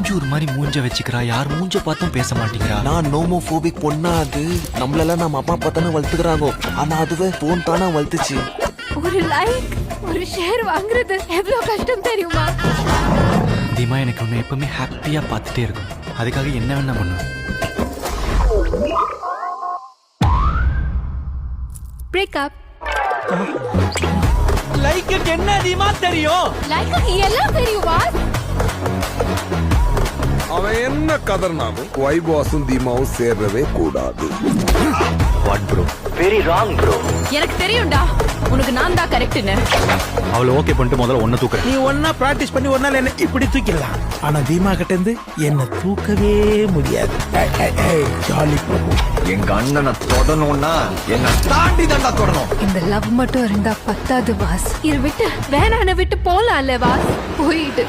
மஞ்சு ஒரு மாதிரி மூஞ்ச வச்சுக்கிறா, யார் மூஞ்ச பார்த்தும் பேச மாட்டேங்கிறா. நான் நோமோபோபிக் பொண்ணா? அது நம்மளெல்லாம் நம்ம அம்மா அப்பா தானே வளர்த்துக்கிறாங்க. ஆனா அதுவே போன் தானே வளர்த்துச்சு. ஒரு லைக் ஒரு ஷேர் வாங்குறது எவ்வளவு கஷ்டம் தெரியுமா? தீமா எனக்கு ஒன்று எப்பவுமே ஹாப்பியா பார்த்துட்டே இருக்கும். அதுக்காக என்ன வேணா பண்ணுவேன். பிரேக்கப். லைக்குக்கு என்ன அதிகமா தெரியும்? லைக்கு எல்லாம் தெரியுமா? அவன் என்ன கதர்னாலும் வைபாஸும் தீமாவும் சேர்றவே கூடாது. What bro? Very wrong bro. எனக்கு தெரியும்டா, உனக்கு நான் தான் கரெக்ட்னு. அவளை ஓகே பண்ணிட்டு முதல்ல ஒன்ன தூக்குறேன். நீ ஒன்னா பிராக்டிஸ் பண்ணி ஒரு நாள் என்ன இப்படி தூக்கிடலாம். ஆனா தீமா கிட்ட இருந்து என்ன தூக்கவே முடியாது. ஜாலி பிரபு. எங்க அண்ணனை தொடணும்னா என்ன தாண்டி தாண்டா தொடணும். இந்த லவ் மட்டும் இருந்தா பத்தாது வாஸ். இரு விட்டு வேணான விட்டு போலாம்ல வாஸ். போயிடு.